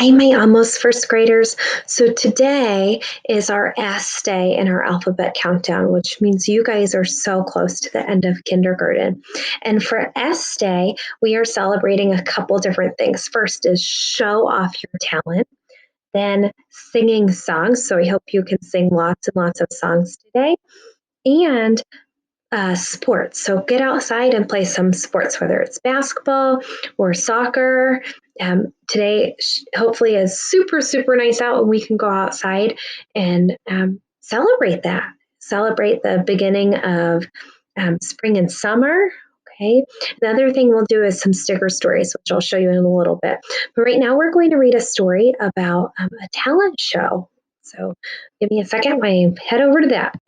Hi, my almost first graders. So today is our S day in our alphabet countdown, which means you guys are so close to the end of kindergarten. And for S day, we are celebrating a couple different things. First is show off your talent, then singing songs. So I hope you can sing lots and lots of songs today. And sports. So get outside and play some sports, whether it's basketball or soccer. Today, hopefully, is super, super nice out, and we can go outside and celebrate that. Celebrate the beginning of spring and summer. Okay. Another thing we'll do is some sticker stories, which I'll show you in a little bit. But right now, we're going to read a story about a talent show. So give me a second. I head over to that.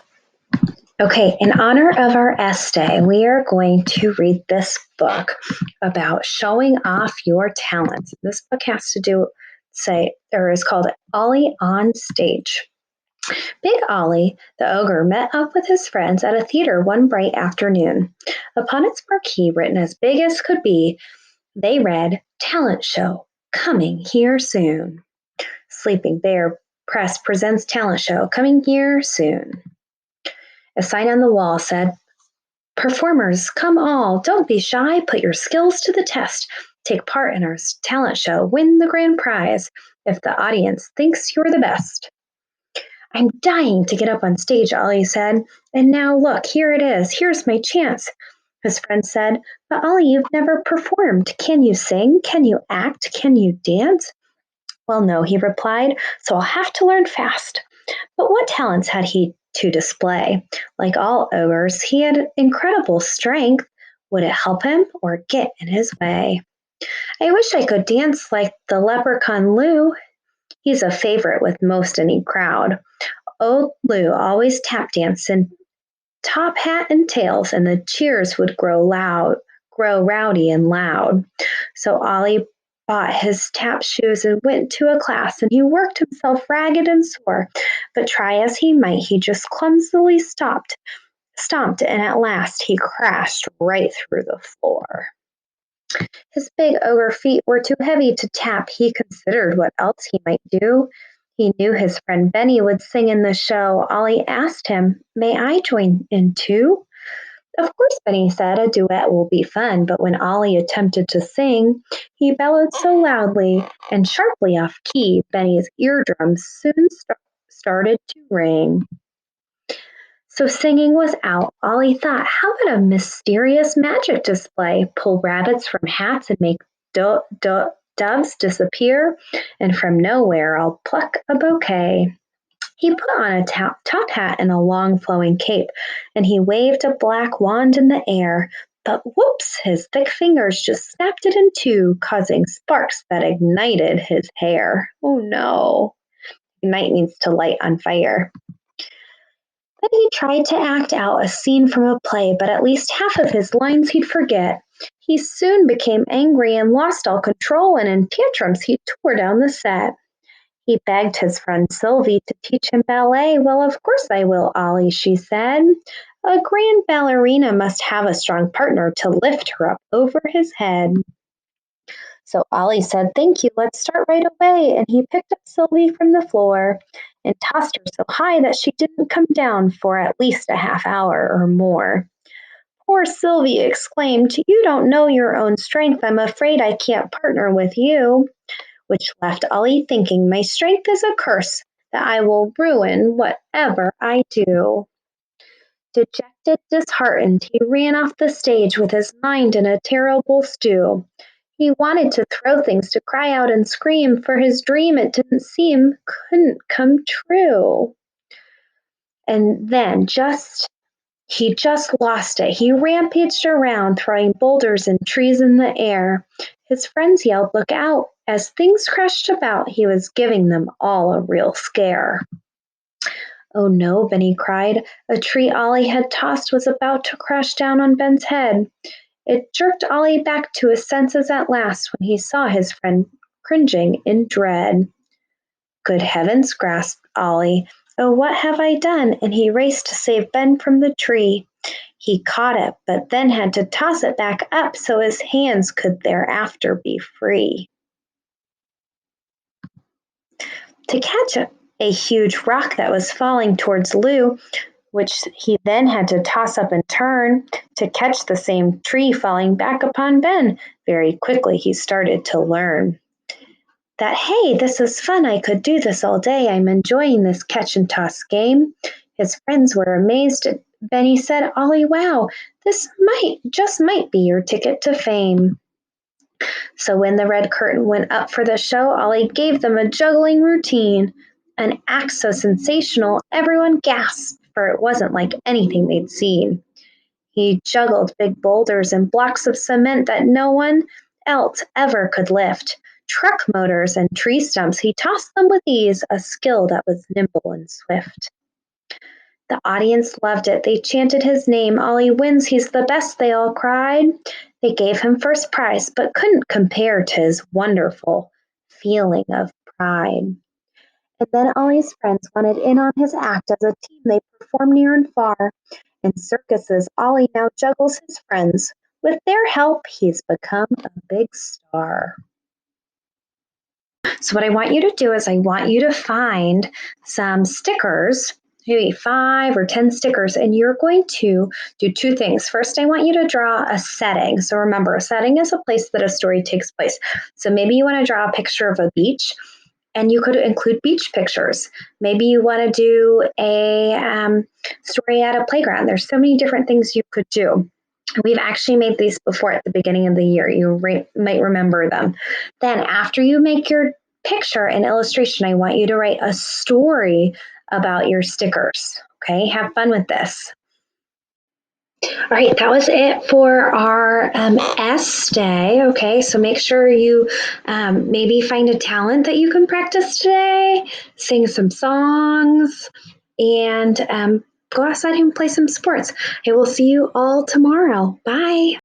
Okay, in honor of our S Day, we are going to read this book about showing off your talents. This book has to do, is called Ollie on Stage. Big Ollie, the ogre, met up with his friends at a theater one bright afternoon. Upon its marquee, written as big as could be, they read, "Talent Show, coming here soon." Sleeping Bear Press presents Talent Show, coming here soon. A sign on the wall said, "Performers, come all, don't be shy, put your skills to the test. Take part in our talent show, win the grand prize if the audience thinks you're the best." "I'm dying to get up on stage," Ollie said. "And now look, here it is. Here's my chance." His friend said, "But Ollie, you've never performed. Can you sing? Can you act? Can you dance?" "Well, no," he replied, "so I'll have to learn fast." But what talents had he to display? Like all ogres, he had incredible strength. Would it help him or get in his way? "I wish I could dance like the leprechaun Lou. He's a favorite with most any crowd. Old Lou always tap danced in top hat and tails, and the cheers would grow rowdy and loud." So Ollie bought his tap shoes and went to a class, and he worked himself ragged and sore. But try as he might, he just clumsily stomped, and at last he crashed right through the floor. His big ogre feet were too heavy to tap. He considered what else he might do. He knew his friend Benny would sing in the show. Ollie asked him, "May I join in too?" "Of course," Benny said, "a duet will be fun." But when Ollie attempted to sing, he bellowed so loudly and sharply off key, Benny's eardrums soon started to ring. So singing was out. Ollie thought, how about a mysterious magic display? Pull rabbits from hats and make doves disappear, and from nowhere I'll pluck a bouquet. He put on a top hat and a long flowing cape, and he waved a black wand in the air. But whoops, his thick fingers just snapped it in two, causing sparks that ignited his hair. Oh no. Ignite means to light on fire. Then he tried to act out a scene from a play, but at least half of his lines he'd forget. He soon became angry and lost all control, and in tantrums he tore down the set. He begged his friend Sylvie to teach him ballet. "Well, of course I will, Ollie," she said. "A grand ballerina must have a strong partner to lift her up over his head." So Ollie said, "Thank you, let's start right away." And he picked up Sylvie from the floor and tossed her so high that she didn't come down for at least a half hour or more. Poor Sylvie exclaimed, "You don't know your own strength. I'm afraid I can't partner with you." Which left Ollie thinking, "My strength is a curse that I will ruin whatever I do." Dejected, disheartened, he ran off the stage with his mind in a terrible stew. He wanted to throw things, to cry out and scream, for his dream, it didn't seem, couldn't come true. And then he just lost it. He rampaged around, throwing boulders and trees in the air. His friends yelled, "Look out!" As things crashed about, he was giving them all a real scare. "Oh no," Benny cried. A tree Ollie had tossed was about to crash down on Ben's head. It jerked Ollie back to his senses at last when he saw his friend cringing in dread. "Good heavens," gasped Ollie. "Oh, what have I done?" And he raced to save Ben from the tree. He caught it, but then had to toss it back up so his hands could thereafter be free. to catch a huge rock that was falling towards Lou, which he then had to toss up and turn to catch the same tree falling back upon Ben. Very quickly, he started to learn that, hey, this is fun. I could do this all day. I'm enjoying this catch and toss game. His friends were amazed. Benny said, Ollie, wow, this might be your ticket to fame. So when the red curtain went up for the show, Ollie gave them a juggling routine, an act so sensational everyone gasped, for it wasn't like anything they'd seen. He juggled big boulders and blocks of cement that no one else ever could lift. Truck motors and tree stumps, he tossed them with ease, a skill that was nimble and swift. The audience loved it. They chanted his name. Ollie wins, he's the best, they all cried. They gave him first prize, but couldn't compare to his wonderful feeling of pride. And then Ollie's friends wanted in on his act. As a team, they performed near and far. In circuses, Ollie now juggles his friends. With their help, he's become a big star. So what I want you to do is I want you to find some stickers, maybe 5 or 10 stickers, and you're going to do 2 things. First, I want you to draw a setting. So remember, a setting is a place that a story takes place. So maybe you want to draw a picture of a beach, and you could include beach pictures. Maybe you want to do a story at a playground. There's so many different things you could do. We've actually made these before at the beginning of the year. You might remember them. Then after you make your picture and illustration, I want you to write a story about your stickers. Okay, have fun with this. All right, that was it for our S Day. Okay, so make sure you maybe find a talent that you can practice today, sing some songs, and go outside and play some sports. I will see you all tomorrow. Bye.